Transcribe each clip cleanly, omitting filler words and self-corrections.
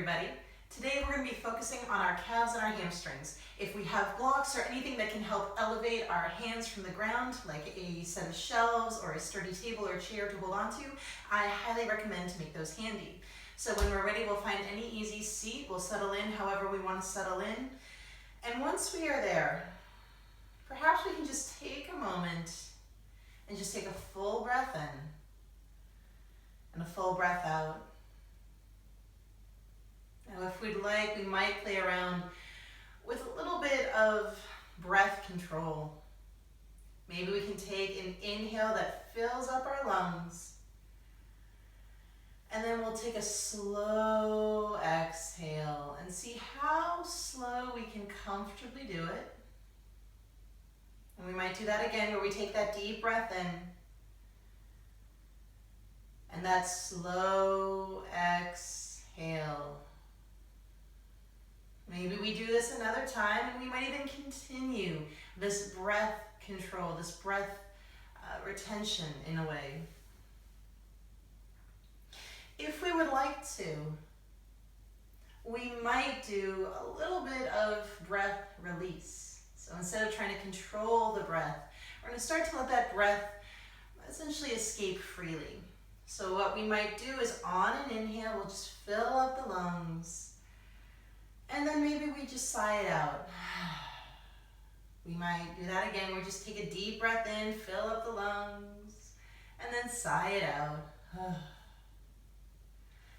everybody. Today we're going to be focusing on our calves and our hamstrings. If we have blocks or anything that can help elevate our hands from the ground, like a set of shelves or a sturdy table or chair to hold onto, I highly recommend to make those handy. So when we're ready, we'll find any easy seat. We'll settle in however we want to settle in. And once we are there, perhaps we can just take a moment and just take a full breath in and a full breath out. Now, if we'd like, we might play around with a little bit of breath control. Maybe we can take an inhale that fills up our lungs, and then we'll take a slow exhale and see how slow we can comfortably do it. And we might do that again where we take that deep breath in and that slow exhale. Maybe we do this another time and we might even continue this breath control, this breath retention in a way. If we would like to, we might do a little bit of breath release. So instead of trying to control the breath, we're going to start to let that breath essentially escape freely. So what we might do is on an inhale, we'll just fill up the lungs. And then maybe we just sigh it out. We might do that again. We just take a deep breath in, fill up the lungs, and then sigh it out.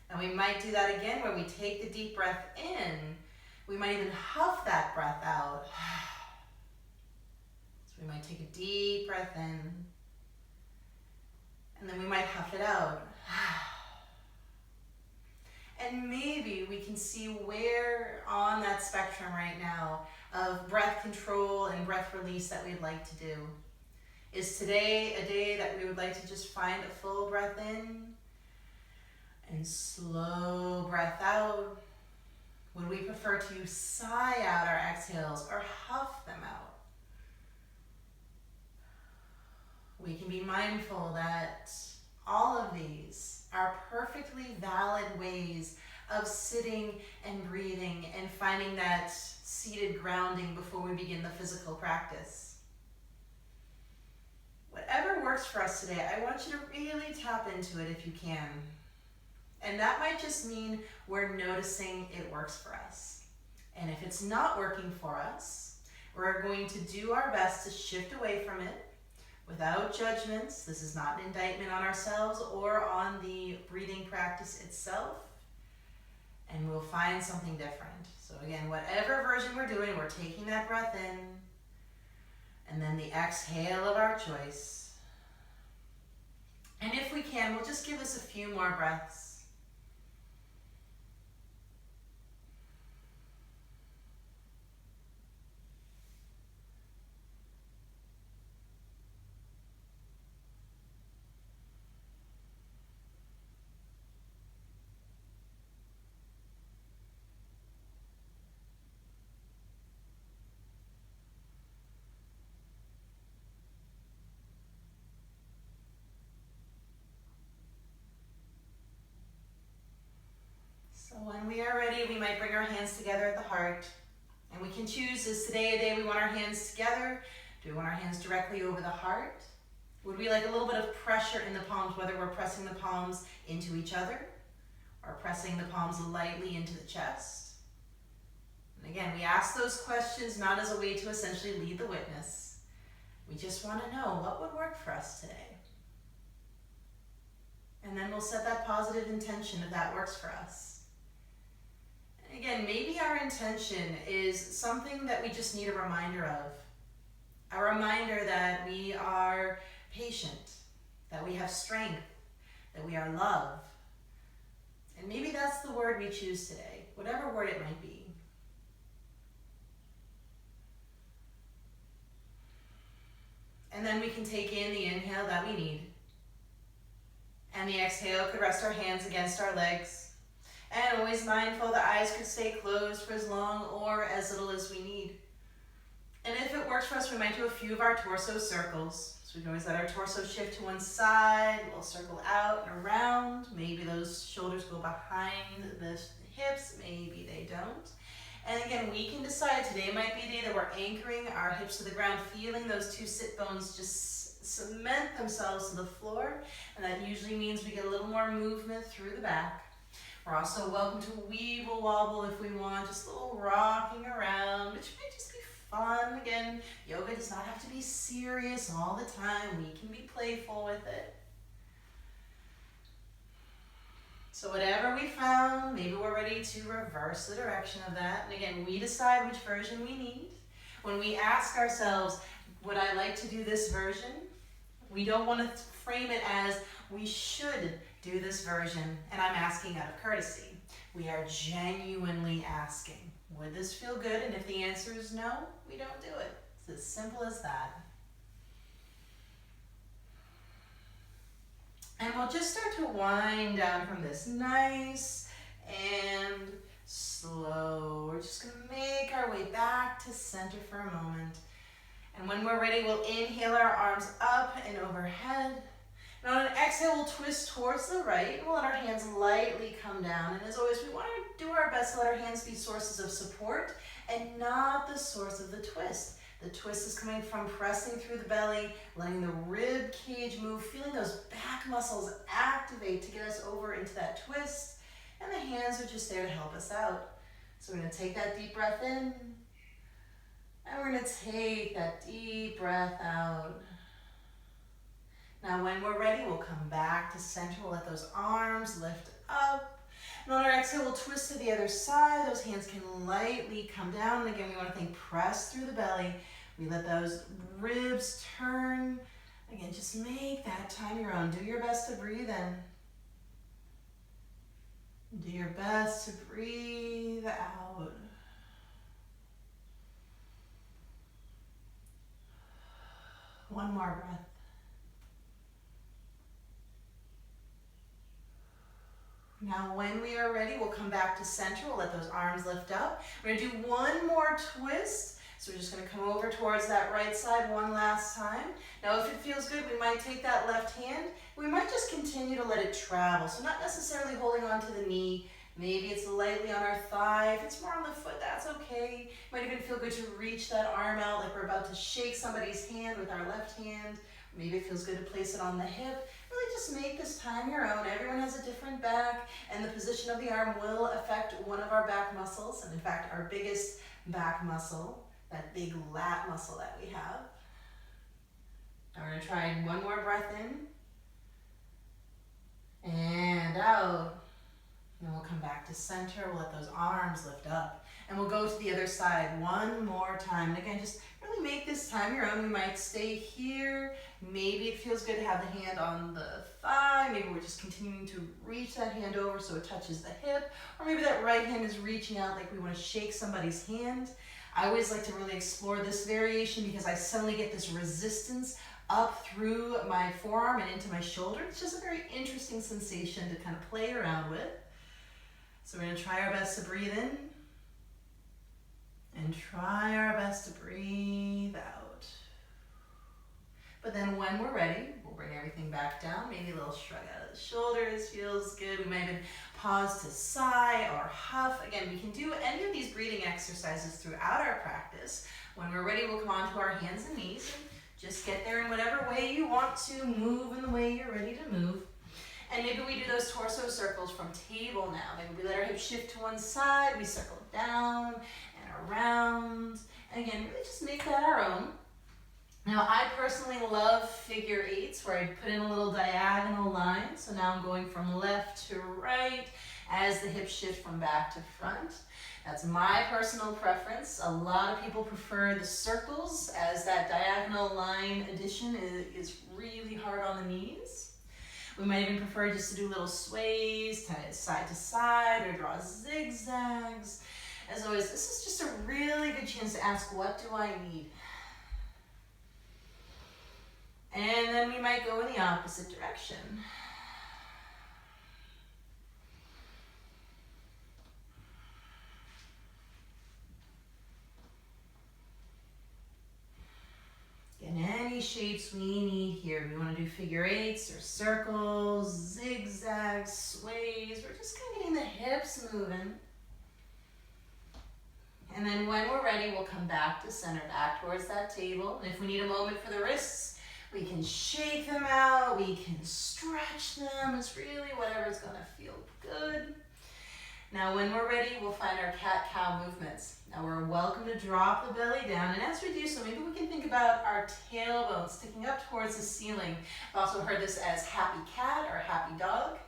And we might do that again where we take the deep breath in. We might even huff that breath out. So we might take a deep breath in, and then we might huff it out. And maybe we can see where on that spectrum right now of breath control and breath release that we'd like to do. Is today a day that we would like to just find a full breath in and slow breath out? Would we prefer to sigh out our exhales or huff them out? We can be mindful that all of these are perfectly valid ways of sitting and breathing and finding that seated grounding before we begin the physical practice. Whatever works for us today, I want you to really tap into it if you can. And that might just mean we're noticing it works for us. And if it's not working for us, we're going to do our best to shift away from it without judgments. This is not an indictment on ourselves or on the breathing practice itself. And we'll find something different. So again, whatever version we're doing, we're taking that breath in and then the exhale of our choice. And if we can, we'll just give this a few more breaths. So when we are ready, we might bring our hands together at the heart. And we can choose, is today a day we want our hands together? Do we want our hands directly over the heart? Would we like a little bit of pressure in the palms, whether we're pressing the palms into each other or pressing the palms lightly into the chest? And again, we ask those questions not as a way to essentially lead the witness. We just want to know what would work for us today. And then we'll set that positive intention if that works for us. Again, maybe our intention is something that we just need a reminder of. A reminder that we are patient, that we have strength, that we are love. And maybe that's the word we choose today, whatever word it might be. And then we can take in the inhale that we need. And the exhale could rest our hands against our legs. And always mindful the eyes could stay closed for as long or as little as we need. And if it works for us, we might do a few of our torso circles. So we can always let our torso shift to one side, a little circle out and around. Maybe those shoulders go behind the hips, maybe they don't. And again, we can decide today might be a day that we're anchoring our hips to the ground, feeling those two sit bones just cement themselves to the floor. And that usually means we get a little more movement through the back. We're also welcome to weeble wobble if we want, just a little rocking around, which might just be fun. Again, yoga does not have to be serious all the time. We can be playful with it. So whatever we found, maybe we're ready to reverse the direction of that. And again, we decide which version we need. When we ask ourselves, would I like to do this version? We don't want to frame it as we should do this version, and I'm asking out of courtesy. We are genuinely asking, would this feel good? And if the answer is no, we don't do it. It's as simple as that. And we'll just start to wind down from this nice and slow. We're just going to make our way back to center for a moment. And when we're ready, we'll inhale our arms up and overhead. And on an exhale, we'll twist towards the right, and we'll let our hands lightly come down. And as always, we want to do our best to let our hands be sources of support and not the source of the twist. The twist is coming from pressing through the belly, letting the rib cage move, feeling those back muscles activate to get us over into that twist. And the hands are just there to help us out. So we're going to take that deep breath in, and we're going to take that deep breath out. Now when we're ready, we'll come back to center. We'll let those arms lift up. And on our exhale, we'll twist to the other side. Those hands can lightly come down. And again, we want to think press through the belly. We let those ribs turn. Again, just make that time your own. Do your best to breathe in. Do your best to breathe out. One more breath. Now when we are ready, we'll come back to center. We'll let those arms lift up. We're going to do one more twist. So we're just going to come over towards that right side one last time. Now if it feels good, we might take that left hand. We might just continue to let it travel. So not necessarily holding on to the knee. Maybe it's lightly on our thigh. If it's more on the foot, that's okay. It might even feel good to reach that arm out like we're about to shake somebody's hand with our left hand. Maybe it feels good to place it on the hip. Really just make this time your own. Everyone has a different back, and the position of the arm will affect one of our back muscles. And in fact, our biggest back muscle, that big lat muscle that we have. Now we're going to try one more breath in. And out. And we'll come back to center. We'll let those arms lift up. And we'll go to the other side one more time. And again, just really make this time your own. We might stay here. Maybe it feels good to have the hand on the thigh. Maybe we're just continuing to reach that hand over so it touches the hip. Or maybe that right hand is reaching out like we want to shake somebody's hand. I always like to really explore this variation because I suddenly get this resistance up through my forearm and into my shoulder. It's just a very interesting sensation to kind of play around with. So we're going to try our best to breathe in and try our best to breathe out. But then when we're ready, we'll bring everything back down. Maybe a little shrug out of the shoulders feels good. We might even pause to sigh or huff. Again, we can do any of these breathing exercises throughout our practice. When we're ready, we'll come onto our hands and knees and just get there in whatever way you want to, move in the way you're ready to move. And maybe we do those torso circles from table now. Maybe we let our hips shift to one side, we circle down and around. And again, really just make that our own. Now, I personally love figure eights where I put in a little diagonal line. So now I'm going from left to right as the hips shift from back to front. That's my personal preference. A lot of people prefer the circles as that diagonal line addition is really hard on the knees. We might even prefer just to do little sways, side to side, or draw zigzags. As always, this is just a really good chance to ask, what do I need? And then we might go in the opposite direction. shapes we need here. We want to do figure eights or circles, zigzags, sways. We're just kind of getting the hips moving. And then when we're ready, we'll come back to center, back towards that table. And if we need a moment for the wrists, we can shake them out, we can stretch them. It's really whatever's gonna feel good. Now when we're ready, we'll find our cat-cow movements. Now we're welcome to drop the belly down, and as we do so, maybe we can think about our tailbone sticking up towards the ceiling. I've also heard this as happy cat or happy dog.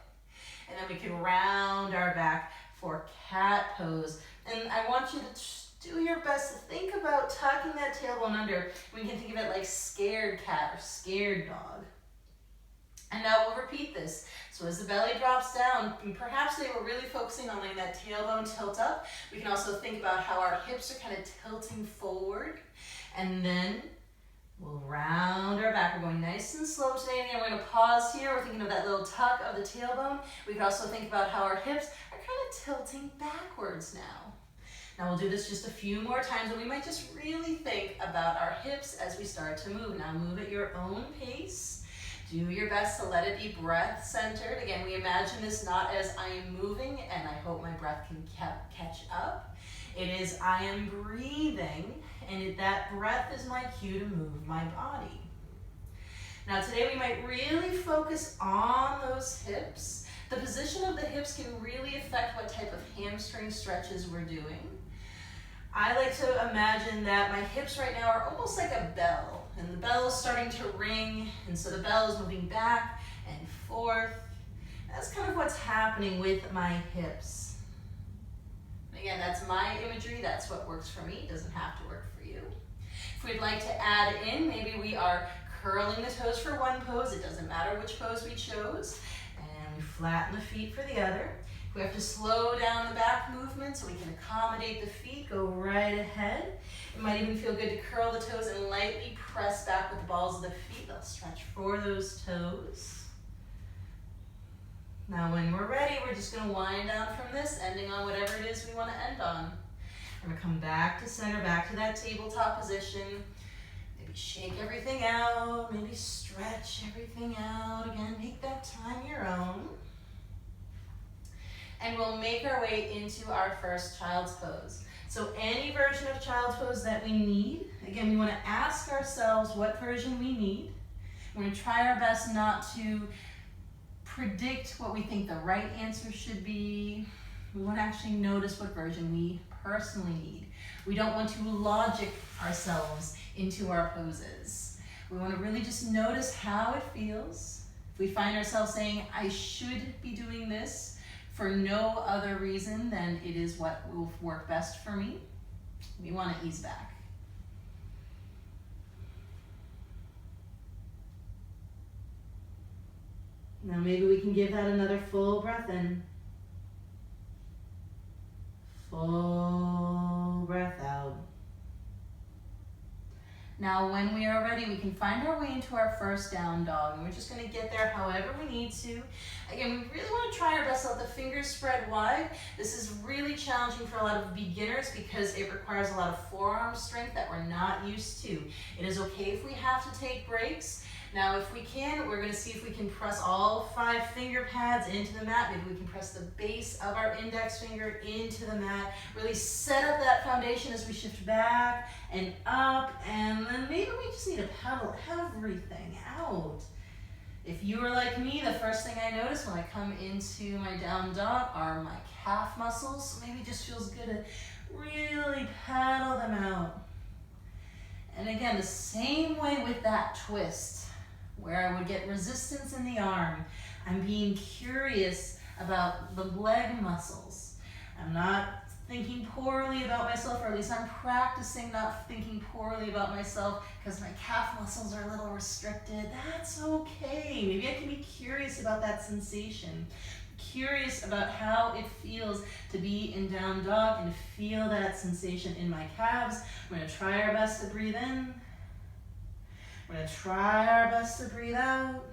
And then we can round our back for cat pose. And I want you to do your best to think about tucking that tailbone under. We can think of it like scared cat or scared dog. And now we'll repeat this. So as the belly drops down, perhaps they were really focusing on letting that tailbone tilt up. We can also think about how our hips are kind of tilting forward. And then we'll round our back. We're going nice and slow today. And we're going to pause here. We're thinking of that little tuck of the tailbone. We can also think about how our hips are kind of tilting backwards now. Now we'll do this just a few more times, and we might just really think about our hips as we start to move. Now move at your own pace. Do your best to let it be breath centered. Again, we imagine this not as I am moving, and I hope my breath can catch up. It is I am breathing, and that breath is my cue to move my body. Now today we might really focus on those hips. The position of the hips can really affect what type of hamstring stretches we're doing. I like to imagine that my hips right now are almost like a bell, and the bell is starting to ring, and so the bell is moving back and forth. That's kind of what's happening with my hips. Again, that's my imagery, that's what works for me, it doesn't have to work for you. If we'd like to add in, maybe we are curling the toes for one pose, it doesn't matter which pose we chose, and we flatten the feet for the other. We have to slow down the back movement so we can accommodate the feet, go right ahead. It might even feel good to curl the toes and lightly press back with the balls of the feet. They'll stretch for those toes. Now when we're ready, we're just going to wind down from this, ending on whatever it is we want to end on. We're going to come back to center, back to that tabletop position. Maybe shake everything out, maybe stretch everything out. Again, make that time your own. And we'll make our way into our first child's pose. So any version of child's pose that we need, again, we want to ask ourselves what version we need. We're going to try our best not to predict what we think the right answer should be. We want to actually notice what version we personally need. We don't want to logic ourselves into our poses. We want to really just notice how it feels. If we find ourselves saying, I should be doing this, for no other reason than it is what will work best for me, we want to ease back. Now maybe we can give that another full breath in. Full breath out. Now when we are ready, we can find our way into our first down dog, and we're just going to get there however we need to. Again, we really want to try our best to let the fingers spread wide. This is really challenging for a lot of beginners because it requires a lot of forearm strength that we're not used to. It is okay if we have to take breaks. Now if we can, we're going to see if we can press all 5 finger pads into the mat. Maybe we can press the base of our index finger into the mat. Really set up that foundation as we shift back and up, and then maybe we just need to pedal everything out. If you are like me, the first thing I notice when I come into my down dog are my calf muscles. So maybe it just feels good to really pedal them out. And again, the same way with that twist, where I would get resistance in the arm. I'm being curious about the leg muscles. I'm not thinking poorly about myself, or at least I'm practicing not thinking poorly about myself because my calf muscles are a little restricted. That's okay. Maybe I can be curious about that sensation. Curious about how it feels to be in down dog and feel that sensation in my calves. We're going to try our best to breathe in. We're going to try our best to breathe out.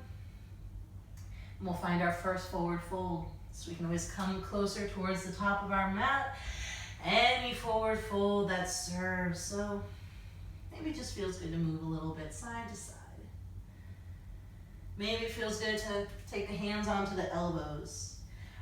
And we'll find our first forward fold. So we can always come closer towards the top of our mat. Any forward fold that serves. So maybe it just feels good to move a little bit side to side. Maybe it feels good to take the hands onto the elbows.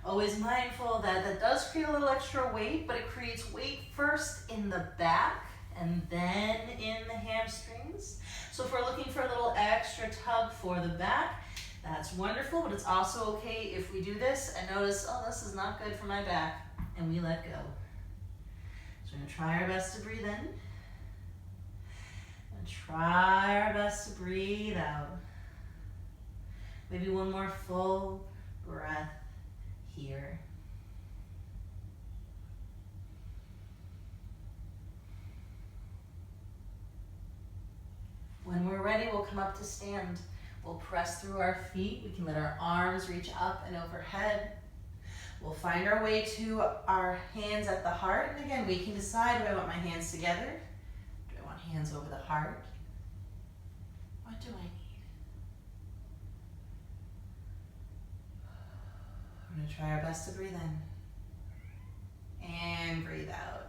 Always mindful that that does create a little extra weight, but it creates weight first in the back and then in the hamstrings. So if we're looking for a little extra tug for the back, that's wonderful, but it's also okay if we do this and notice, oh, this is not good for my back, and we let go. So we're gonna try our best to breathe in, and try our best to breathe out. Maybe one more full breath here. When we're ready, we'll come up to stand. We'll press through our feet. We can let our arms reach up and overhead. We'll find our way to our hands at the heart. And again, we can decide, do I want my hands together? Do I want hands over the heart? What do I need? We're going to try our best to breathe in. And breathe out.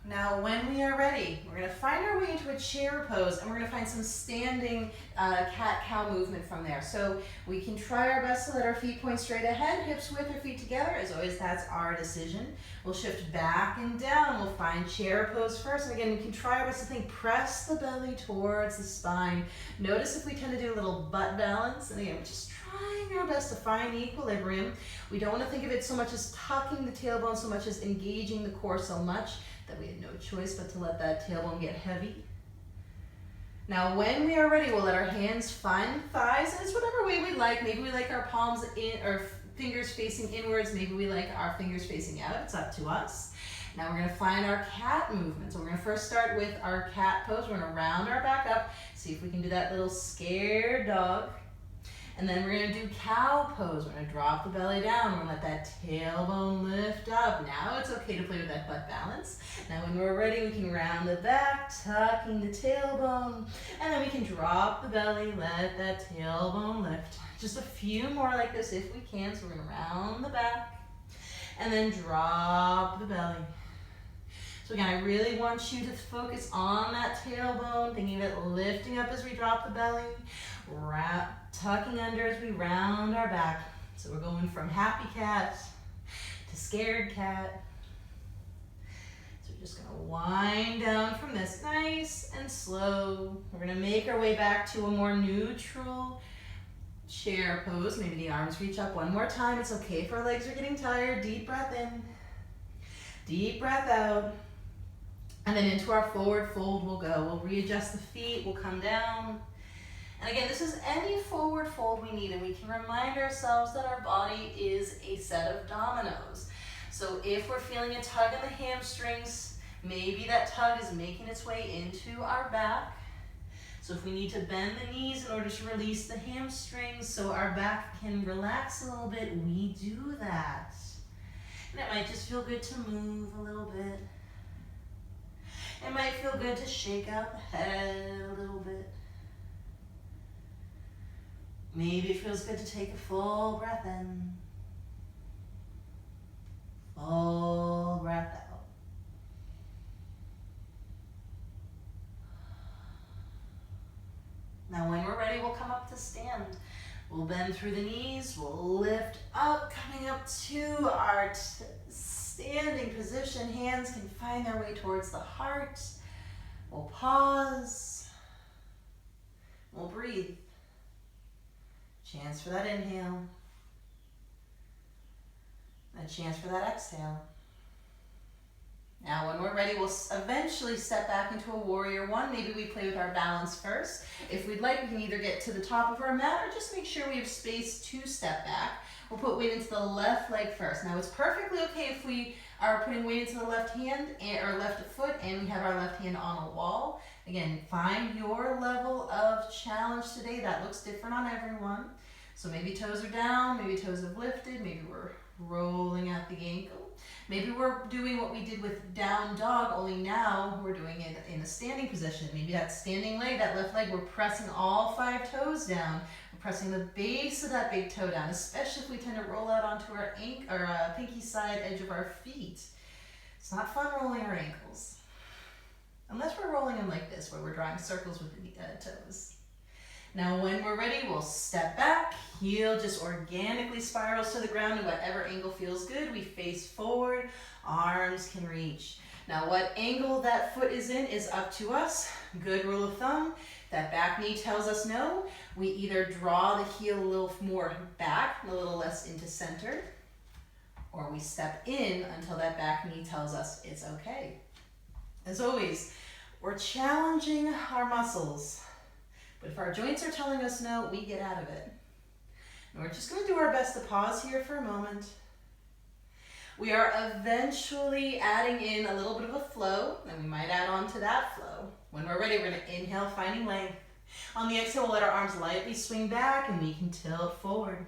Now, when we are ready, we're going to find our way into a chair pose, and we're going to find some standing cat-cow movement from there. So we can try our best to let our feet point straight ahead, hips width or feet together. As always, that's our decision. We'll shift back and down. We'll find chair pose first. And again, we can try our best to think, press the belly towards the spine. Notice if we tend to do a little butt balance. And again, we're just trying our best to find equilibrium. We don't want to think of it so much as tucking the tailbone, so much as engaging the core so much that we had no choice but to let that tailbone get heavy. Now, when we are ready, we'll let our hands find the thighs, and it's whatever way we like. Maybe we like our palms in, or fingers facing inwards. Maybe we like our fingers facing out. It's up to us. Now we're going to find our cat movement. So we're going to first start with our cat pose. We're going to round our back up. See if we can do that little scared dog. And then we're going to do cow pose. We're going to drop the belly down. We're going to let that tailbone lift up. Now it's okay to play with that butt balance. Now when we're ready, we can round the back, tucking the tailbone. And then we can drop the belly, let that tailbone lift. Just a few more like this if we can. So we're going to round the back and then drop the belly. So again, I really want you to focus on that tailbone, thinking of it lifting up as we drop the belly, tucking under as we round our back. So we're going from happy cat to scared cat. So we're just gonna wind down from this nice and slow. We're gonna make our way back to a more neutral chair pose. Maybe the arms reach up one more time. It's okay if our legs are getting tired. Deep breath in, deep breath out. And then into our forward fold we'll go. We'll readjust the feet, we'll come down. And again, this is any forward fold we need, and we can remind ourselves that our body is a set of dominoes. So if we're feeling a tug in the hamstrings, maybe that tug is making its way into our back. So if we need to bend the knees in order to release the hamstrings so our back can relax a little bit, we do that. And it might just feel good to move a little bit. It might feel good to shake out the head a little bit. Maybe it feels good to take a full breath in. Full breath out. Now when we're ready, we'll come up to stand. We'll bend through the knees, we'll lift up, coming up to our standing position. Hands can find their way towards the heart. We'll pause. We'll breathe. Chance for that inhale. A chance for that exhale. Now when we're ready, we'll eventually step back into a warrior one. Maybe we play with our balance first. If we'd like, we can either get to the top of our mat or just make sure we have space to step back. We'll put weight into the left leg first. Now it's perfectly okay if we are putting weight into the left hand or left foot and we have our left hand on a wall. Again, find your level of challenge today. That looks different on everyone. So maybe toes are down, maybe toes have lifted, maybe we're rolling out the ankle. Maybe we're doing what we did with down dog, only now we're doing it in a standing position. Maybe that standing leg, that left leg, we're pressing all 5 toes down. We're pressing the base of that big toe down, especially if we tend to roll out onto our pinky side edge of our feet. It's not fun rolling our ankles. Unless we're rolling them like this, where we're drawing circles with the toes. Now when we're ready, we'll step back, heel just organically spirals to the ground in whatever angle feels good. We face forward, arms can reach. Now what angle that foot is in is up to us. Good rule of thumb, that back knee tells us no. We either draw the heel a little more back, a little less into center, or we step in until that back knee tells us it's okay. As always, we're challenging our muscles, but if our joints are telling us no, we get out of it. And we're just going to do our best to pause here for a moment. We are eventually adding in a little bit of a flow, and we might add on to that flow. When we're ready, we're going to inhale, finding length. On the exhale, we'll let our arms lightly swing back, and we can tilt forward.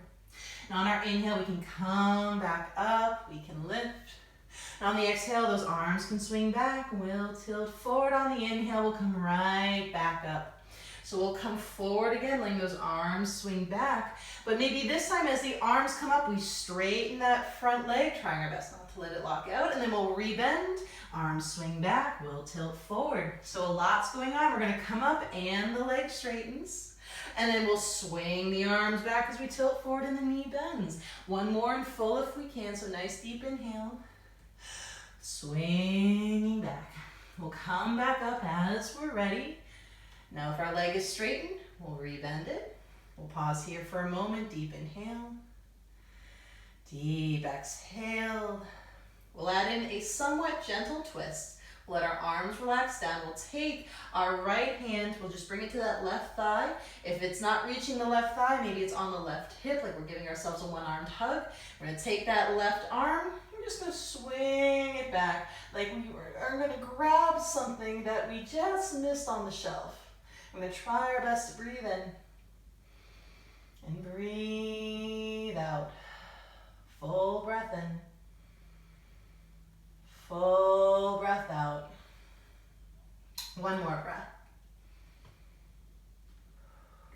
And on our inhale, we can come back up, we can lift. And on the exhale, those arms can swing back, we'll tilt forward. On the inhale, we'll come right back up. So we'll come forward again, letting those arms swing back. But maybe this time as the arms come up, we straighten that front leg, trying our best not to let it lock out. And then we'll rebend, arms swing back, we'll tilt forward. So a lot's going on. We're going to come up and the leg straightens. And then we'll swing the arms back as we tilt forward and the knee bends. One more in full if we can. So nice deep inhale. Swinging back. We'll come back up as we're ready. Now if our leg is straightened, we'll rebend it. We'll pause here for a moment. Deep inhale. Deep exhale. We'll add in a somewhat gentle twist. We'll let our arms relax down. We'll take our right hand, we'll just bring it to that left thigh. If it's not reaching the left thigh, maybe it's on the left hip, like we're giving ourselves a one-armed hug. We're going to take that left arm. We're just going to swing it back like we are going to grab something that we just missed on the shelf. We're going to try our best to breathe in and breathe out. Full breath in. Full breath out. One more breath.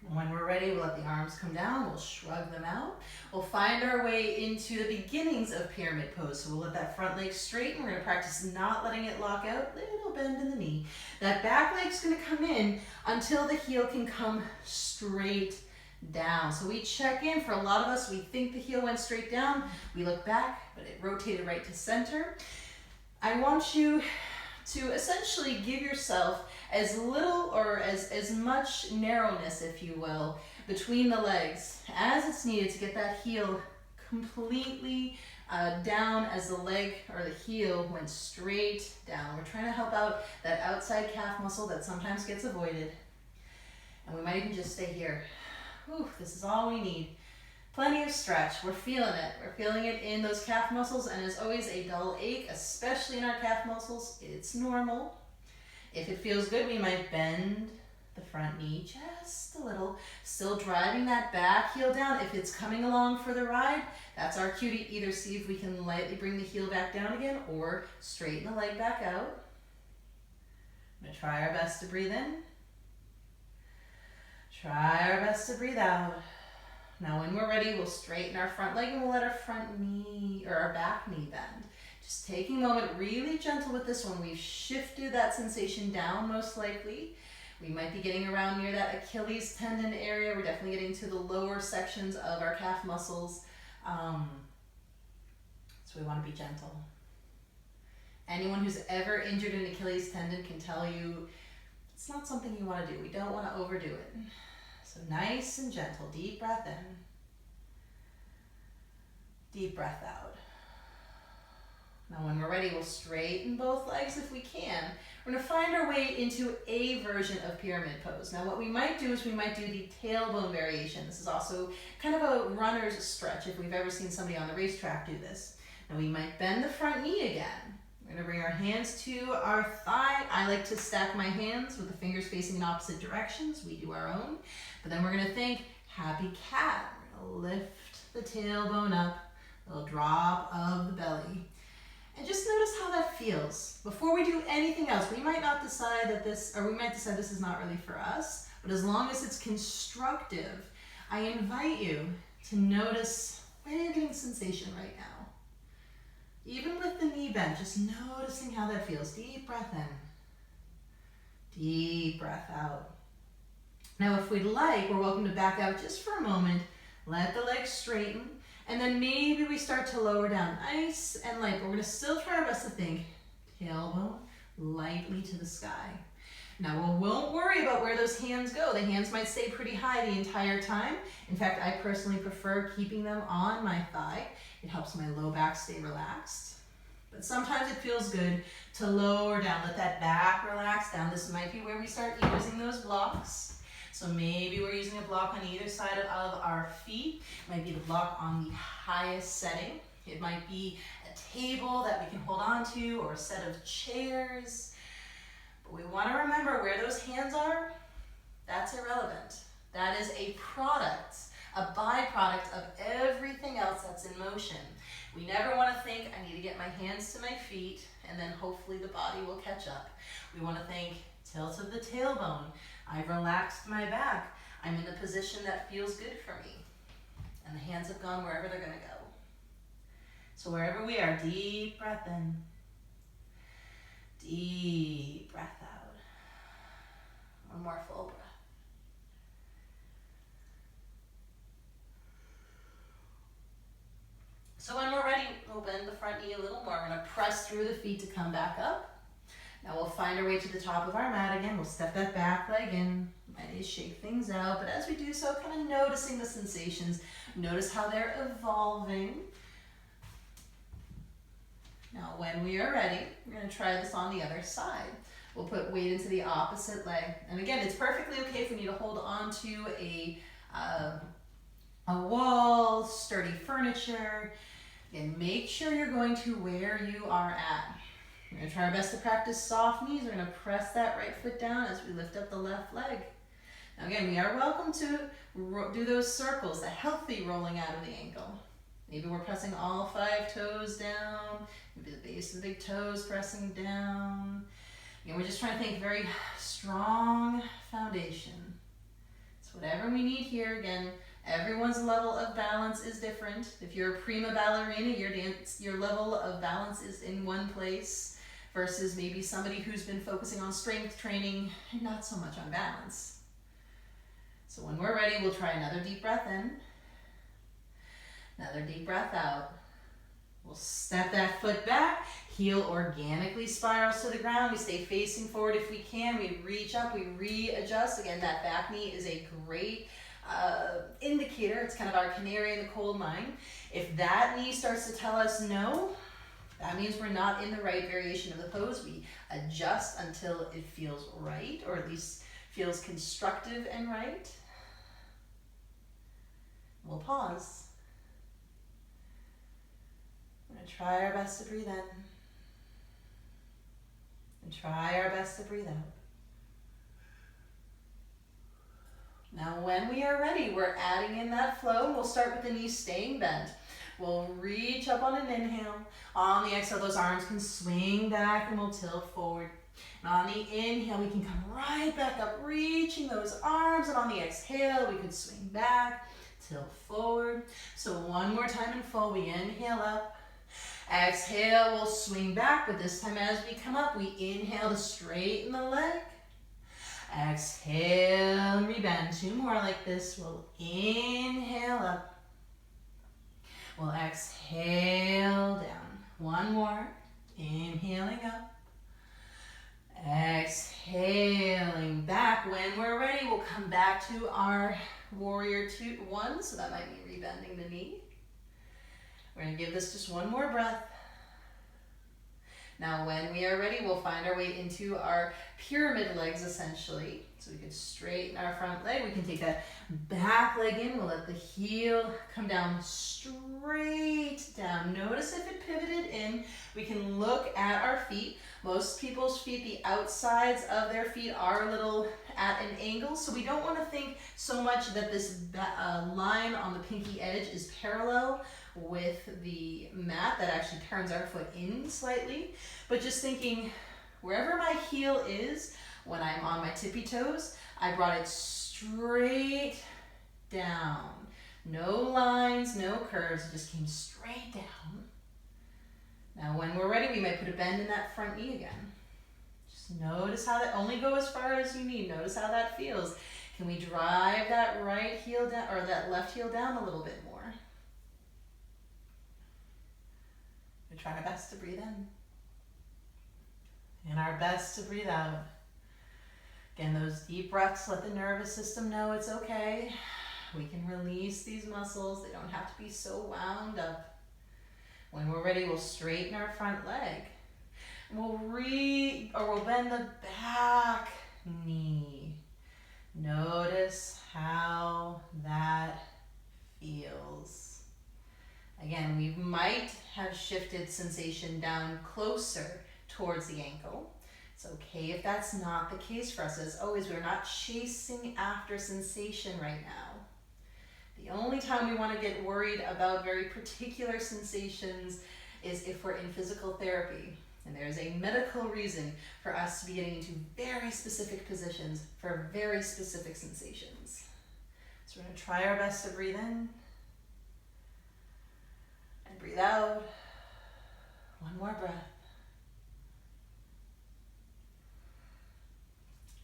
And when we're ready, we'll let the arms come down. We'll shrug them out. We'll find our way into the beginnings of pyramid pose. So we'll let that front leg straighten. We're going to practice not letting it lock out. Little bend in the knee. That back leg's going to come in until the heel can come straight down. So we check in. For a lot of us, we think the heel went straight down. We look back, but it rotated right to center. I want you to essentially give yourself as little or as much narrowness, if you will, between the legs as it's needed to get that heel completely down as the leg or the heel went straight down. We're trying to help out that outside calf muscle that sometimes gets avoided. And we might even just stay here. Whew, this is all we need. Plenty of stretch. We're feeling it. We're feeling it in those calf muscles, and as always, a dull ache, especially in our calf muscles. It's normal. If it feels good, we might bend the front knee just a little, still driving that back heel down. If it's coming along for the ride, that's our cue to either see if we can lightly bring the heel back down again or straighten the leg back out. I'm going to try our best to breathe in. Try our best to breathe out. Now when we're ready, we'll straighten our front leg and we'll let our front knee or our back knee bend. Just taking a moment, really gentle with this one. We've shifted that sensation down most likely. We might be getting around near that Achilles tendon area. We're definitely getting to the lower sections of our calf muscles. So we want to be gentle. Anyone who's ever injured an Achilles tendon can tell you it's not something you want to do. We don't want to overdo it. So nice and gentle. Deep breath in. Deep breath out. Now when we're ready, we'll straighten both legs if we can. We're going to find our way into a version of pyramid pose. Now what we might do is we might do the tailbone variation. This is also kind of a runner's stretch if we've ever seen somebody on the racetrack do this. Now we might bend the front knee again. We're going to bring our hands to our thigh. I like to stack my hands with the fingers facing in opposite directions. We do our own. But then we're going to think happy cat. We're going to lift the tailbone up, a little drop of the belly. And just notice how that feels. Before we do anything else, we might not decide that this, or we might decide this is not really for us, but as long as it's constructive, I invite you to notice where you're getting sensation right now. Even with the knee bend, just noticing how that feels. Deep breath in. Deep breath out. Now if we'd like, we're welcome to back out just for a moment. Let the legs straighten. And then maybe we start to lower down nice and light. But we're going to still try our best to think tailbone lightly to the sky. Now we won't worry about where those hands go. The hands might stay pretty high the entire time. In fact, I personally prefer keeping them on my thigh. It helps my low back stay relaxed. But sometimes it feels good to lower down, let that back relax down. This might be where we start using those blocks. So maybe we're using a block on either side of our feet. It might be the block on the highest setting. It might be a table that we can hold on to or a set of chairs. But we want to remember where those hands are, that's irrelevant. That is a product, a byproduct of everything else that's in motion. We never want to think, I need to get my hands to my feet, and then hopefully the body will catch up. We want to think, tilt of the tailbone. I've relaxed my back. I'm in the position that feels good for me. And the hands have gone wherever they're going to go. So wherever we are, deep breath in. Deep breath out. One more full breath. So when we're ready, we'll bend the front knee a little more. We're going to press through the feet to come back up. Now we'll find our way to the top of our mat again. We'll step that back leg in. Might need to shake things out, but as we do so, kind of noticing the sensations. Notice how they're evolving. Now when we are ready, we're going to try this on the other side. We'll put weight into the opposite leg. And again, it's perfectly okay if we need to hold on to a wall, sturdy furniture. Again, make sure you're going to where you are at. We're going to try our best to practice soft knees. We're going to press that right foot down as we lift up the left leg. Now again, we are welcome to do those circles, the healthy rolling out of the ankle. Maybe we're pressing all 5 toes down. Maybe the base of the big toes pressing down. Again, we're just trying to think very strong foundation. So whatever we need here, again, everyone's level of balance is different. If you're a prima ballerina, your level of balance is in one place versus maybe somebody who's been focusing on strength training and not so much on balance. So when we're ready, we'll try another deep breath in. Another deep breath out. We'll step that foot back. Heel organically spirals to the ground. We stay facing forward if we can. We reach up, we readjust. Again, that back knee is a great indicator. It's kind of our canary in the coal mine. If that knee starts to tell us no, that means we're not in the right variation of the pose. We adjust until it feels right, or at least feels constructive and right. We'll pause. We're going to try our best to breathe in. And try our best to breathe out. Now when we are ready, we're adding in that flow. We'll start with the knees staying bent. We'll reach up on an inhale. On the exhale, those arms can swing back and we'll tilt forward. And on the inhale, we can come right back up, reaching those arms. And on the exhale, we could swing back, tilt forward. So one more time in full, we inhale up. Exhale, we'll swing back, but this time as we come up, we inhale to straighten the leg. Exhale and rebend. 2 more like this. We'll inhale up. We'll exhale down. 1 more. Inhaling up. Exhaling back. When we're ready, we'll come back to our warrior 1. So that might be rebending the knee. We're going to give this just 1 more breath. Now when we are ready, we'll find our way into our pyramid legs essentially. So we can straighten our front leg. We can take that back leg in. We'll let the heel come down straight down. Notice if it pivoted in. We can look at our feet. Most people's feet, the outsides of their feet are a little at an angle. So we don't want to think so much that this line on the pinky edge is parallel with the mat. That actually turns our foot in slightly. But just thinking wherever my heel is, when I'm on my tippy toes, I brought it straight down. No lines, no curves, it just came straight down. Now when we're ready, we might put a bend in that front knee again. Just notice how that, only go as far as you need. Notice how that feels. Can we drive that right heel down, or that left heel down a little bit more? We're trying our best to breathe in. And our best to breathe out. Again, those deep breaths let the nervous system know it's okay. We can release these muscles. They don't have to be so wound up. When we're ready, we'll straighten our front leg. We'll bend the back knee. Notice how that feels. Again, we might have shifted sensation down closer towards the ankle. It's okay if that's not the case for us. As always, we're not chasing after sensation right now. The only time we want to get worried about very particular sensations is if we're in physical therapy. And there's a medical reason for us to be getting into very specific positions for very specific sensations. So we're going to try our best to breathe in and breathe out. One more breath.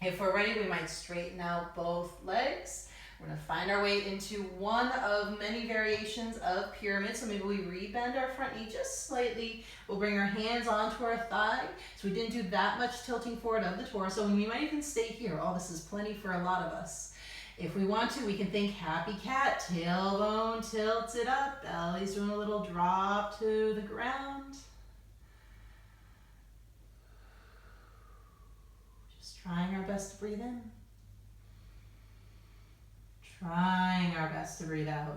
If we're ready, we might straighten out both legs. We're going to find our way into one of many variations of pyramid. So maybe we rebend our front knee just slightly. We'll bring our hands onto our thigh. So we didn't do that much tilting forward of the torso. And we might even stay here. All this is plenty for a lot of us. If we want to, we can think happy cat. Tailbone tilts it up. Belly's doing a little drop to the ground. Just trying our best to breathe in. Trying our best to breathe out.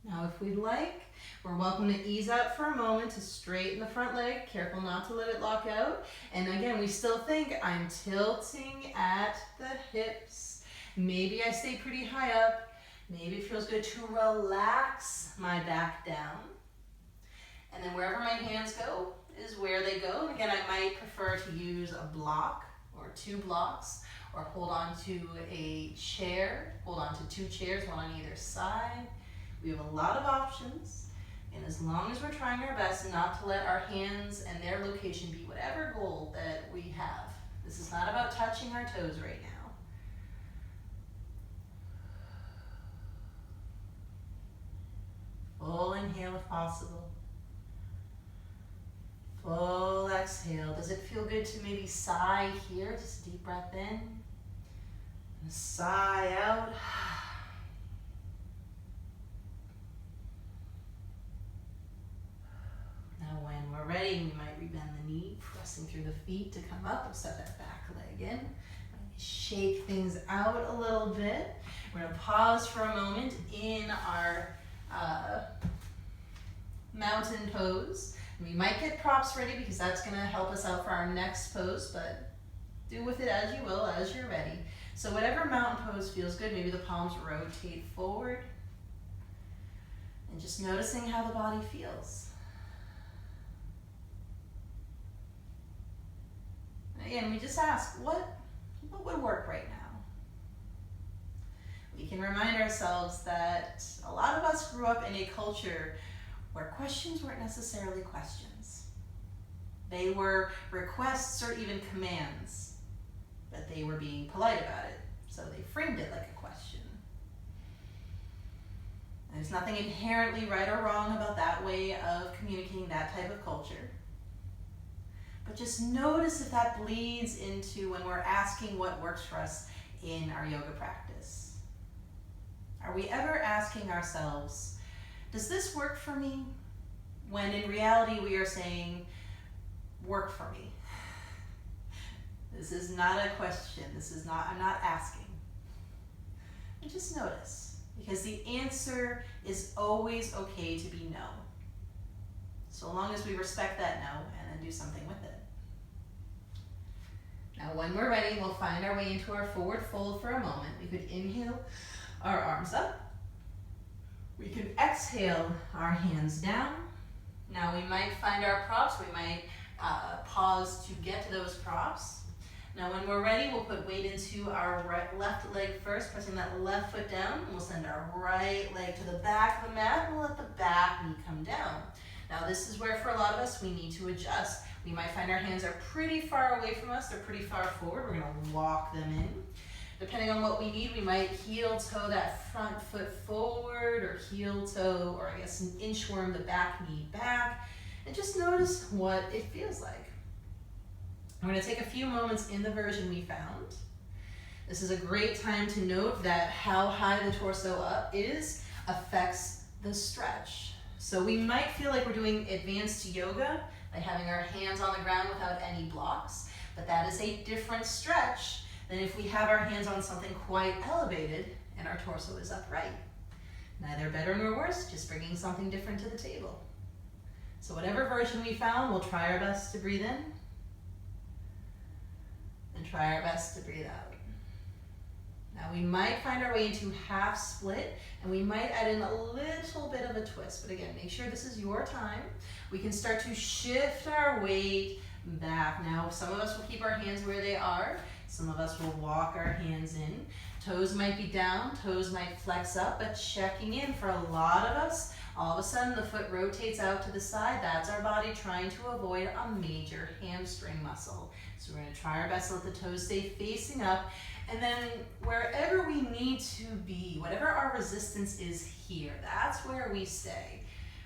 Now, if we'd like, we're welcome to ease out for a moment to straighten the front leg. Careful not to let it lock out. And again, we still think I'm tilting at the hips. Maybe I stay pretty high up. Maybe it feels good to relax my back down. And then wherever my hands go is where they go. And again, I might prefer to use a block or two blocks, or hold on to a chair, hold on to two chairs, one on either side. We have a lot of options. And as long as we're trying our best not to let our hands and their location be whatever goal that we have. This is not about touching our toes right now. Full inhale if possible. Full exhale. Does it feel good to maybe sigh here? Just deep breath in. And sigh out. Now when we're ready, we might rebend the knee, pressing through the feet to come up. We'll set that back leg in. Shake things out a little bit. We're going to pause for a moment in our mountain pose. We might get props ready because that's going to help us out for our next pose, but do with it as you will, as you're ready. So whatever mountain pose feels good, maybe the palms rotate forward. And just noticing how the body feels. Again, we just ask, what would work right now? We can remind ourselves that a lot of us grew up in a culture where questions weren't necessarily questions. They were requests or even commands, but they were being polite about it, so they framed it like a question. And there's nothing inherently right or wrong about that way of communicating that type of culture. But just notice if that bleeds into when we're asking what works for us in our yoga practice. Are we ever asking ourselves, does this work for me? When in reality we are saying, work for me. This is not a question. I'm not asking. And just notice, because the answer is always okay to be no. So long as we respect that no and then do something with it. Now when we're ready, we'll find our way into our forward fold for a moment. We could inhale our arms up. We can exhale our hands down. Now we might find our props. We might pause to get to those props. Now when we're ready, we'll put weight into our left leg first, pressing that left foot down, and we'll send our right leg to the back of the mat, and we'll let the back knee come down. Now this is where for a lot of us, we need to adjust. We might find our hands are pretty far away from us, they're pretty far forward. We're gonna walk them in. Depending on what we need, we might heel toe that front foot forward, or heel toe, or I guess an inchworm the back knee back, and just notice what it feels like. I'm going to take a few moments in the version we found. This is a great time to note that how high the torso up is affects the stretch. So we might feel like we're doing advanced yoga by having our hands on the ground without any blocks, but that is a different stretch than if we have our hands on something quite elevated and our torso is upright. Neither better nor worse, just bringing something different to the table. So whatever version we found, we'll try our best to breathe in and try our best to breathe out. Now we might find our way into half split, and we might add in a little bit of a twist, but again, make sure this is your time. We can start to shift our weight back. Now some of us will keep our hands where they are, some of us will walk our hands in. Toes might be down, toes might flex up, but checking in for a lot of us, all of a sudden the foot rotates out to the side. That's our body trying to avoid a major hamstring muscle. So we're going to try our best to let the toes stay facing up, and then wherever we need to be, whatever our resistance is here, that's where we stay.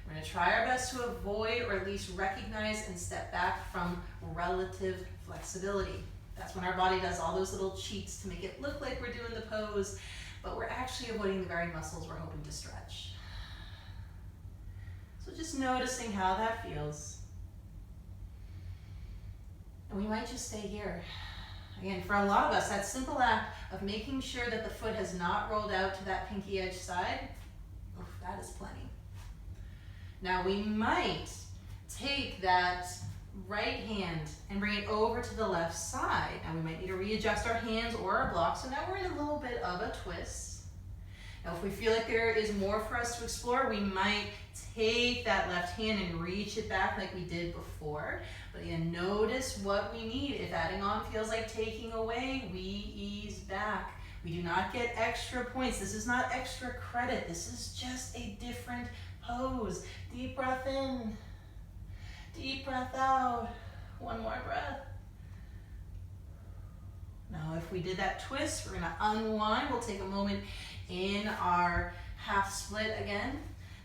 We're going to try our best to avoid, or at least recognize and step back from relative flexibility. That's when our body does all those little cheats to make it look like we're doing the pose, but we're actually avoiding the very muscles we're hoping to stretch. So just noticing how that feels. And we might just stay here. Again, for a lot of us, that simple act of making sure that the foot has not rolled out to that pinky edge side, oof, that is plenty. Now we might take that right hand and bring it over to the left side. Now we might need to readjust our hands or our blocks, so now we're in a little bit of a twist. Now if we feel like there is more for us to explore, we might take that left hand and reach it back like we did before. But again, notice what we need. If adding on feels like taking away, we ease back. We do not get extra points. This is not extra credit. This is just a different pose. Deep breath in. Deep breath out. One more breath. Now if we did that twist, we're going to unwind. We'll take a moment in our half split again.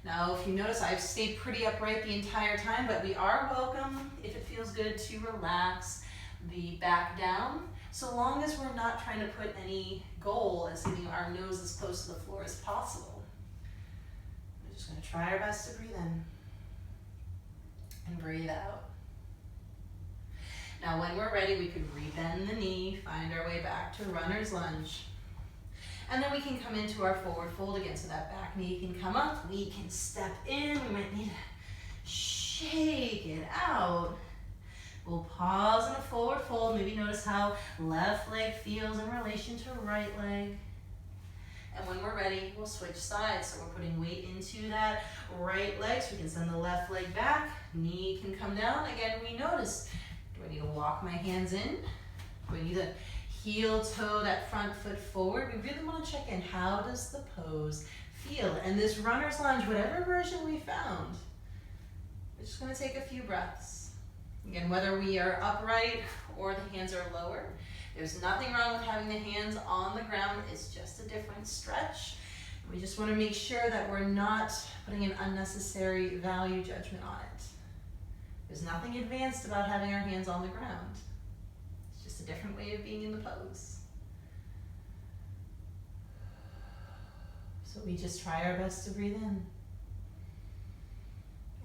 Now if you notice, I've stayed pretty upright the entire time, but we are welcome, if it feels good, to relax the back down, so long as we're not trying to put any goal as leaving our nose as close to the floor as possible. We're just going to try our best to breathe in and breathe out. Now when we're ready, we could rebend the knee, find our way back to runner's lunge. And then we can come into our forward fold again, so that back knee can come up. We can step in. We might need to shake it out. We'll pause in a forward fold. Maybe notice how left leg feels in relation to right leg. And when we're ready, we'll switch sides. So we're putting weight into that right leg, so we can send the left leg back. Knee can come down. Again, we notice, do I need to walk my hands in? Do I need to heel toe that front foot forward? We really want to check in. How does the pose feel? And this runner's lunge, whatever version we found, we're just going to take a few breaths. Again, whether we are upright or the hands are lower, there's nothing wrong with having the hands on the ground. It's just a different stretch. We just want to make sure that we're not putting an unnecessary value judgment on it. There's nothing advanced about having our hands on the ground. A different way of being in the pose. So we just try our best to breathe in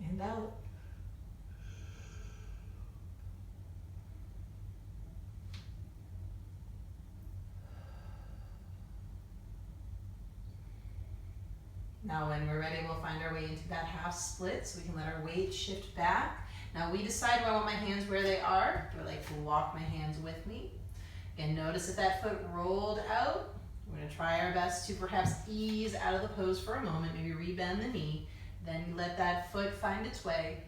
and out. Now when we're ready, we'll find our way into that half split, so we can let our weight shift back. Now we decide, do I want my hands where they are? Do I like to walk my hands with me? Again, notice if that foot rolled out. We're going to try our best to perhaps ease out of the pose for a moment, maybe rebend the knee, then let that foot find its way,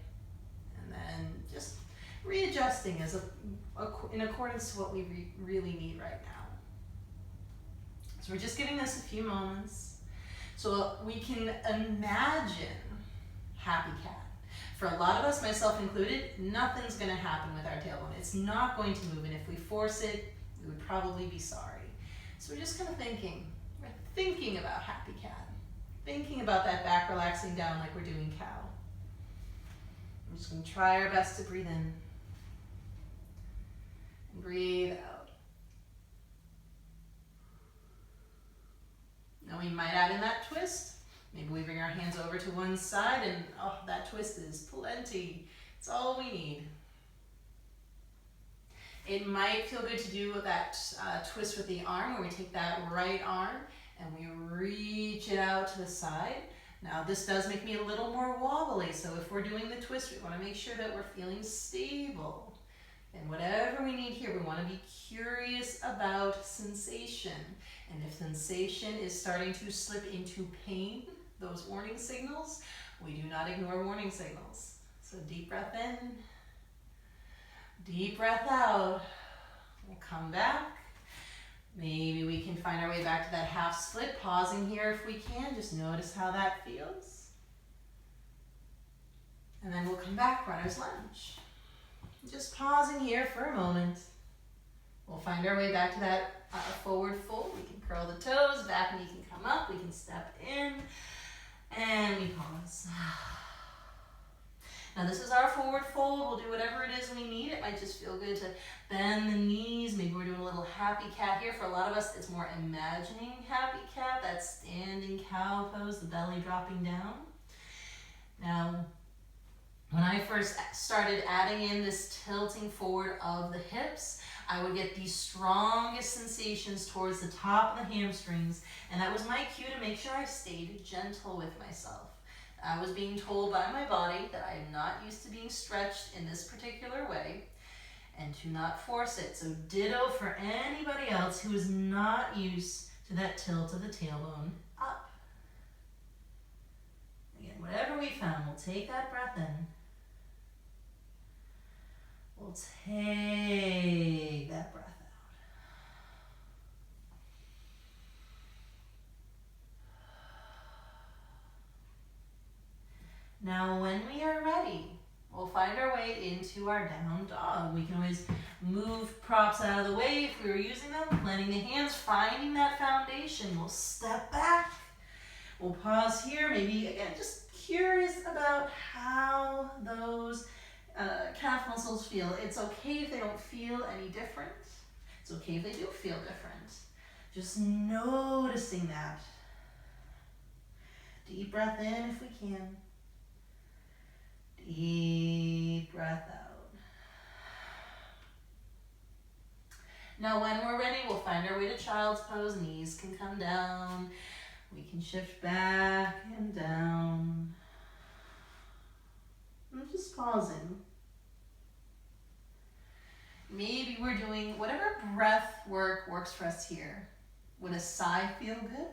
and then just readjusting in accordance to what we really need right now. So we're just giving this a few moments so we can imagine happy cat. For a lot of us, myself included, nothing's going to happen with our tailbone. It's not going to move, and if we force it, we would probably be sorry. So we're just kind of thinking. We're thinking about happy cat. Thinking about that back relaxing down like we're doing cow. We're just going to try our best to breathe in. And breathe out. Now we might add in that twist. Maybe we bring our hands over to one side and that twist is plenty. It's all we need. It might feel good to do that twist with the arm where we take that right arm and we reach it out to the side. Now this does make me a little more wobbly, so if we're doing the twist, we want to make sure that we're feeling stable. And whatever we need here, we want to be curious about sensation. And if sensation is starting to slip into pain, those warning signals, we do not ignore warning signals. So deep breath in, deep breath out. We'll come back. Maybe we can find our way back to that half split, pausing here if we can. Just notice how that feels. And then we'll come back, runner's lunge. Just pausing here for a moment. We'll find our way back to that forward fold. We can curl the toes, back knee can come up, we can step in, and we pause. Now this is our forward fold. We'll do whatever it is we need. It might just feel good to bend the knees. Maybe we're doing a little happy cat here. For a lot of us, it's more imagining happy cat, that standing cow pose, the belly dropping down. Now, when I first started adding in this tilting forward of the hips, I would get the strongest sensations towards the top of the hamstrings, and that was my cue to make sure I stayed gentle with myself. I was being told by my body that I am not used to being stretched in this particular way, and to not force it. So ditto for anybody else who is not used to that tilt of the tailbone up. Again, whatever we found, we'll take that breath in. We'll take that breath out. Now, when we are ready, we'll find our way into our down dog. We can always move props out of the way if we were using them, planting the hands, finding that foundation. We'll step back. We'll pause here, maybe, again, just curious about how those calf muscles feel. It's okay if they don't feel any different. It's okay if they do feel different. Just noticing that. Deep breath in if we can. Deep breath out. Now when we're ready, we'll find our way to child's pose. Knees can come down. We can shift back and down. I'm just pausing. Maybe we're doing whatever breath work works for us here. Would a sigh feel good?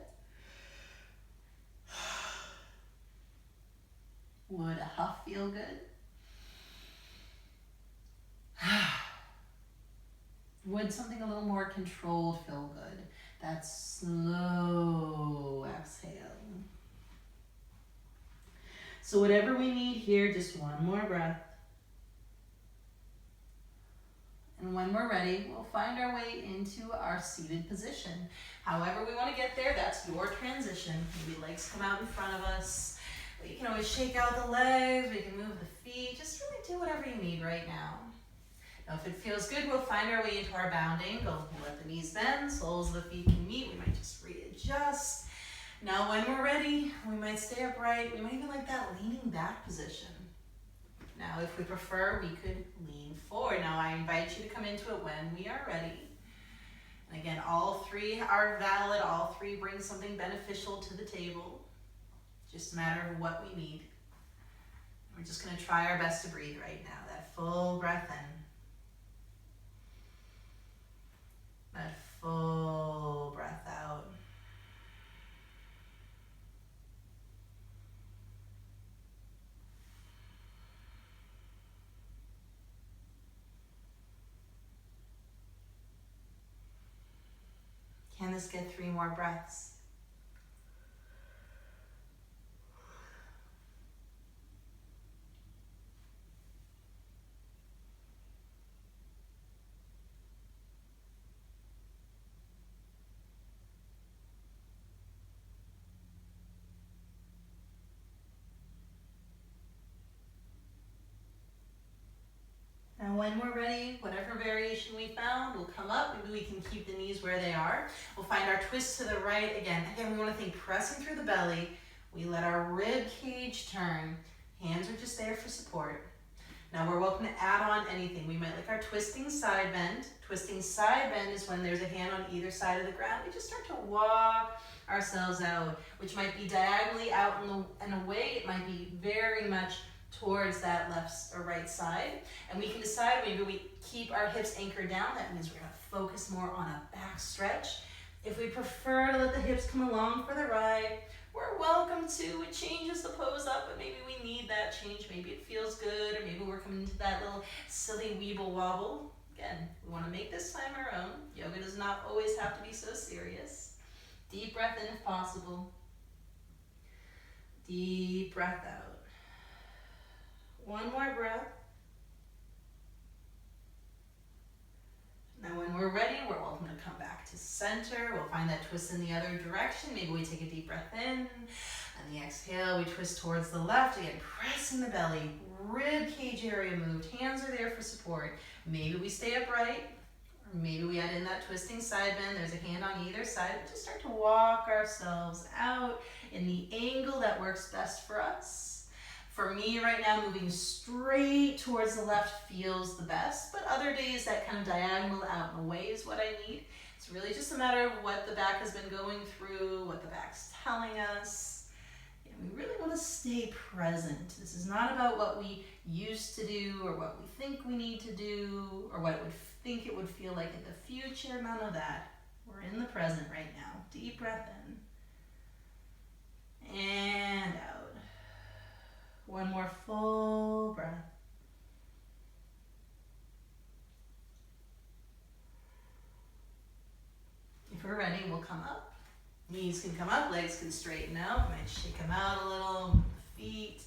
Would a huff feel good? Would something a little more controlled feel good? That slow exhale. So whatever we need here, just one more breath. And when we're ready, we'll find our way into our seated position. However we want to get there, that's your transition. Maybe legs come out in front of us. But you can always shake out the legs. We can move the feet. Just really do whatever you need right now. Now, if it feels good, we'll find our way into our bound angle. We'll let the knees bend, soles of the feet can meet. We might just readjust. Now, when we're ready, we might stay upright. We might even like that leaning back position. Now, if we prefer, we could lean forward. Now, I invite you to come into it when we are ready. And again, all three are valid. All three bring something beneficial to the table. Just a matter of what we need. We're just going to try our best to breathe right now. That full breath in. That full breath out. Can this get 3 more breaths? Now when we're ready, whatever variation we found will come up. Maybe we can keep the knees where they are. We'll find our twist to the right. Again, we want to think pressing through the belly. We let our rib cage turn. Hands are just there for support. Now we're welcome to add on anything. We might like our twisting side bend. Twisting side bend is when there's a hand on either side of the ground. We just start to walk ourselves out, which might be diagonally out and away. It might be very much towards that left or right side. And we can decide, maybe we keep our hips anchored down. That means we're going to focus more on a back stretch. If we prefer to let the hips come along for the ride, we're welcome to. It changes the pose up, but maybe we need that change. Maybe it feels good, or maybe we're coming into that little silly weeble wobble. Again, we want to make this time our own. Yoga does not always have to be so serious. Deep breath in if possible. Deep breath out. One more breath. Now when we're ready, we're welcome to come back to center. We'll find that twist in the other direction. Maybe we take a deep breath in. On the exhale, we twist towards the left. Again, pressing the belly. Rib cage area moved. Hands are there for support. Maybe we stay upright. Or maybe we add in that twisting side bend. There's a hand on either side. We just start to walk ourselves out in the angle that works best for us. For me right now, moving straight towards the left feels the best, but other days that kind of diagonal out and away is what I need. It's really just a matter of what the back has been going through, what the back's telling us. And we really want to stay present. This is not about what we used to do or what we think we need to do or what it would feel like in the future. None of that. We're in the present right now. Deep breath in and out. One more full breath. If we're ready, we'll come up. Knees can come up, legs can straighten out. Might shake them out a little, feet.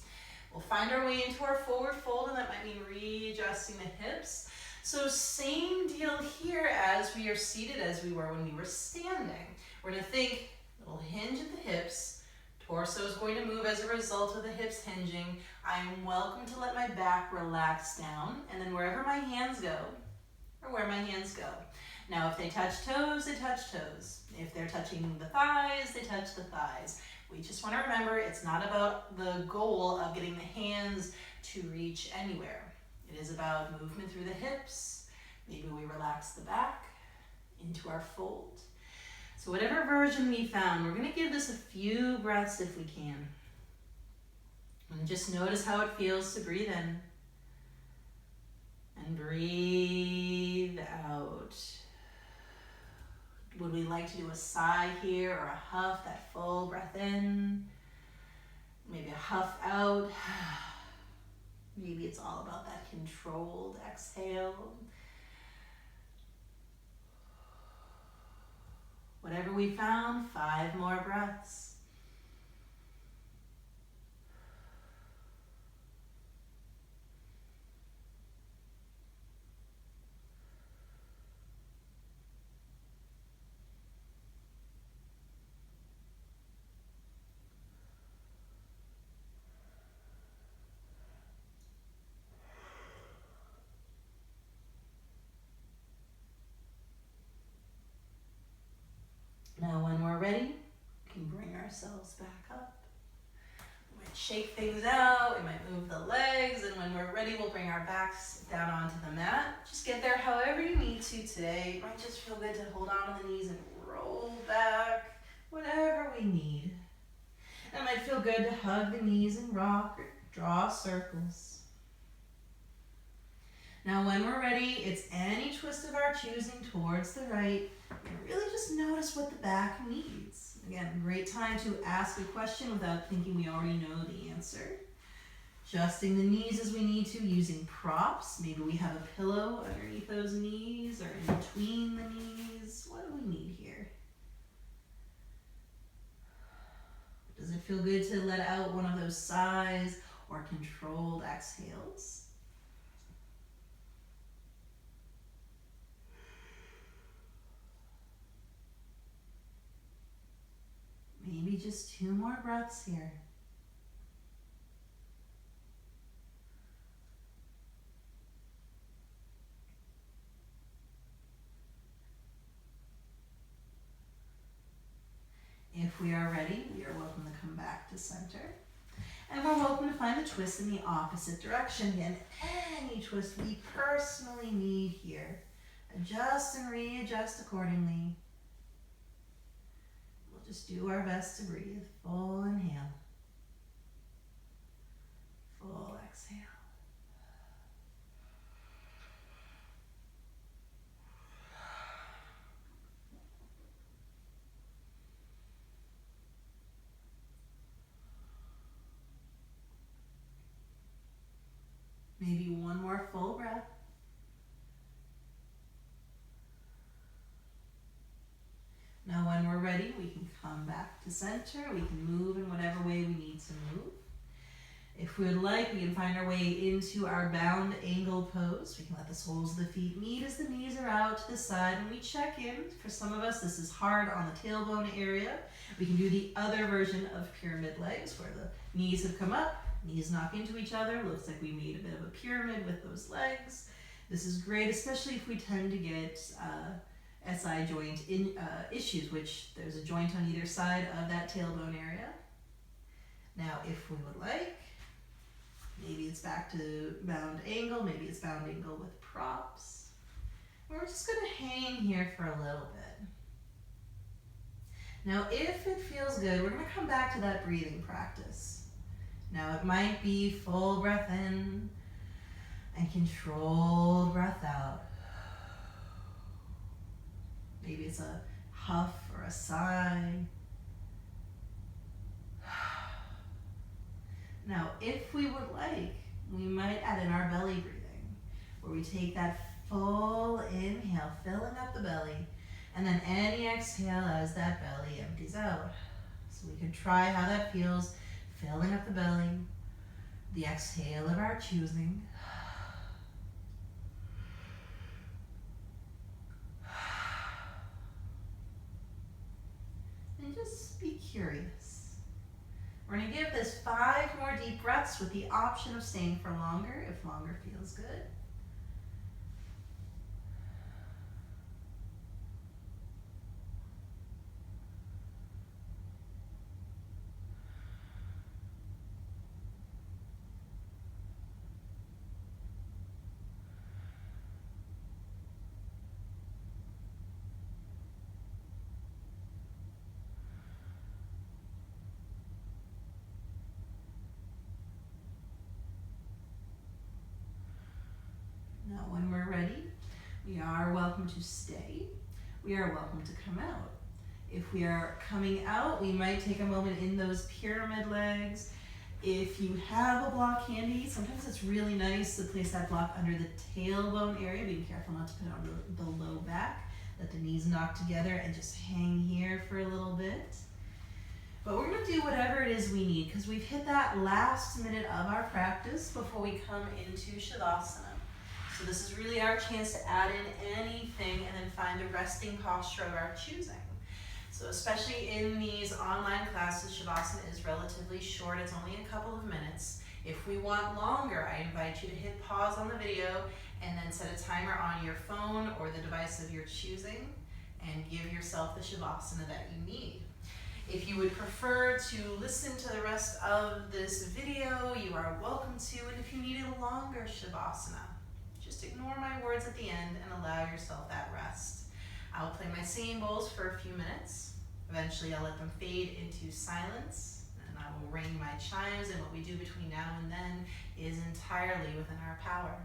We'll find our way into our forward fold, and that might mean readjusting the hips. So same deal here as we are seated as we were when we were standing. We're gonna think, little hinge at the hips. Torso is going to move as a result of the hips hinging. I'm welcome to let my back relax down, and then wherever my hands go, or where my hands go. Now if they touch toes, they touch toes. If they're touching the thighs, they touch the thighs. We just want to remember it's not about the goal of getting the hands to reach anywhere. It is about movement through the hips. Maybe we relax the back into our fold. So whatever version we found, we're going to give this a few breaths if we can. And just notice how it feels to breathe in. And breathe out. Would we like to do a sigh here or a huff, that full breath in? Maybe a huff out. Maybe it's all about that controlled exhale. Whatever we found, 5 more breaths. Now when we're ready, we can bring ourselves back up. We might shake things out, we might move the legs, and when we're ready, we'll bring our backs down onto the mat. Just get there however you need to today. It might just feel good to hold on to the knees and roll back, whatever we need. It might feel good to hug the knees and rock or draw circles. Now when we're ready, it's any twist of our choosing towards the right. And really just notice what the back needs. Again, great time to ask a question without thinking we already know the answer. Adjusting the knees as we need to, using props. Maybe we have a pillow underneath those knees or in between the knees. What do we need here? feel good to let out one of those sighs or controlled exhales. Maybe just 2 more breaths here. If we are ready, we are welcome to come back to center. And we're welcome to find the twist in the opposite direction. Again, any twist we personally need here. Adjust and readjust accordingly. We'll just do our best to breathe. Full inhale. Full exhale. Maybe one more full breath. Now when we're ready, we can come back to center. We can move in whatever way we need to move. If we would like, we can find our way into our bound angled pose. We can let the soles of the feet meet as the knees are out to the side and we check in. For some of us, this is hard on the tailbone area. We can do the other version of pyramid legs where the knees have come up, knees knock into each other. Looks like we made a bit of a pyramid with those legs. This is great, especially if we tend to get SI joint issues, which there's a joint on either side of that tailbone area. Now, if we would like, maybe it's back to bound angle, maybe it's bound angle with props. We're just going to hang here for a little bit. Now, if it feels good, we're going to come back to that breathing practice. Now, it might be full breath in and controlled breath out. Maybe it's a huff or a sigh. Now, if we would like, we might add in our belly breathing, where we take that full inhale, filling up the belly, and then any exhale as that belly empties out. So we can try how that feels, filling up the belly, the exhale of our choosing. And just be curious. We're going to give this 5 more deep breaths with the option of staying for longer if longer feels good. Now, when we're ready, we are welcome to stay. We are welcome to come out. If we are coming out, we might take a moment in those pyramid legs. If you have a block handy, sometimes it's really nice to place that block under the tailbone area. Be careful not to put it on the low back. Let the knees knock together and just hang here for a little bit. But we're going to do whatever it is we need because we've hit that last minute of our practice before we come into Shavasana. So this is really our chance to add in anything and then find the resting posture of our choosing. So especially in these online classes, Shavasana is relatively short. It's only a couple of minutes. If we want longer, I invite you to hit pause on the video and then set a timer on your phone or the device of your choosing and give yourself the Shavasana that you need. If you would prefer to listen to the rest of this video, you are welcome to. And if you needed a longer Shavasana, just ignore my words at the end and allow yourself that rest. I'll play my singing bowls for a few minutes. Eventually I'll let them fade into silence and I will ring my chimes, and what we do between now and then is entirely within our power.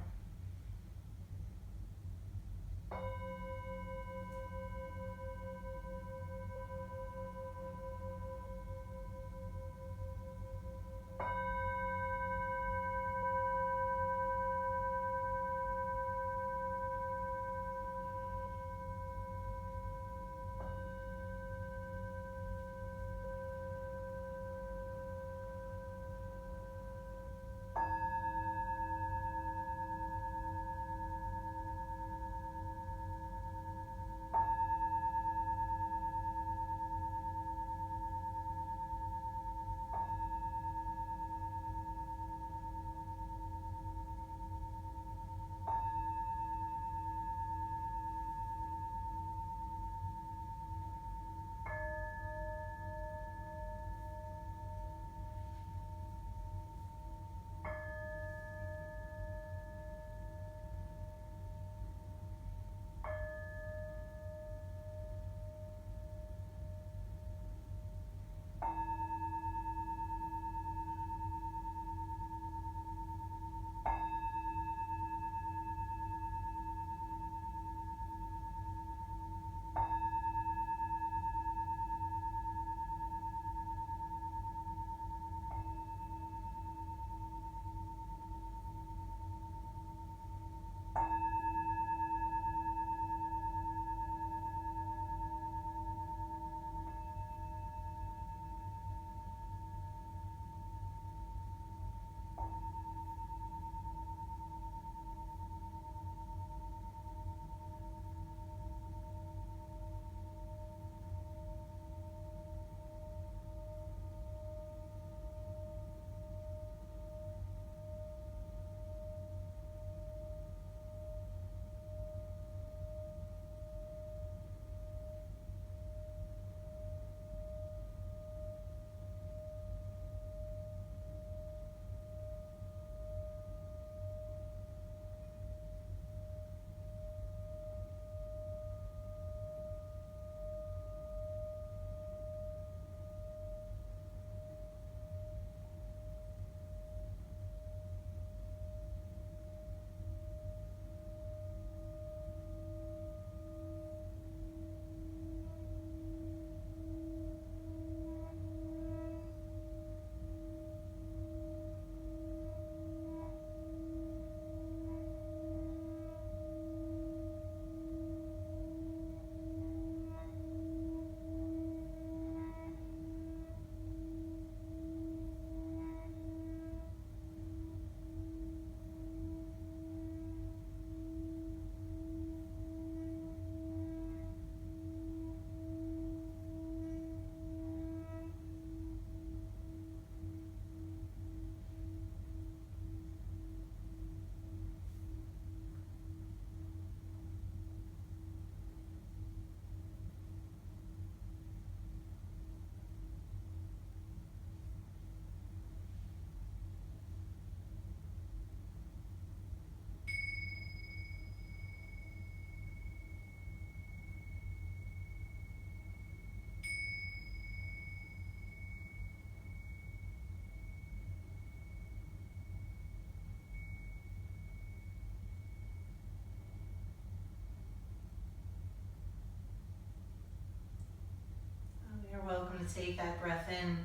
to take that breath in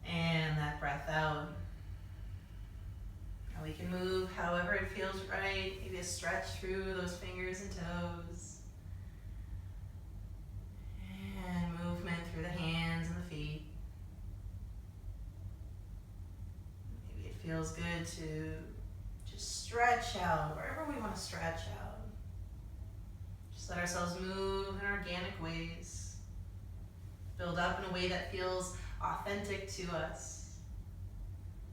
and that breath out. Now we can move however it feels right. Maybe a stretch through those fingers and toes. And movement through the hands and the feet. Maybe it feels good to just stretch out wherever we want to stretch out. Just let ourselves move in organic ways. Build up in a way that feels authentic to us.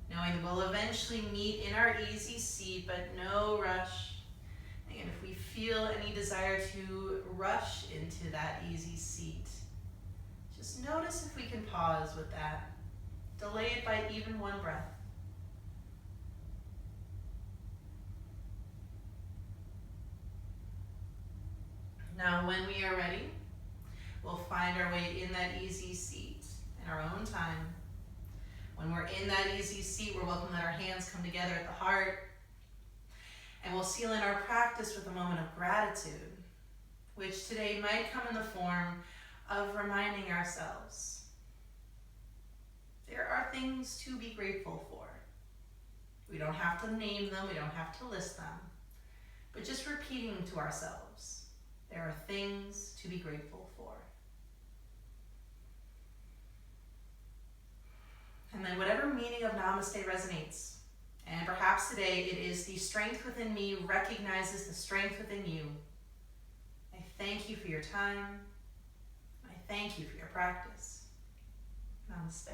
Knowing that we'll eventually meet in our easy seat, but no rush. And if we feel any desire to rush into that easy seat, just notice if we can pause with that. Delay it by even one breath. Now, when we are ready, we'll find our way in that easy seat in our own time. When we're in that easy seat, we're welcome to let our hands come together at the heart. And we'll seal in our practice with a moment of gratitude, which today might come in the form of reminding ourselves there are things to be grateful for. We don't have to name them, we don't have to list them, but just repeating to ourselves, there are things to be grateful for. And then whatever meaning of Namaste resonates, and perhaps today it is the strength within me recognizes the strength within you. I thank you for your time. I thank you for your practice. Namaste.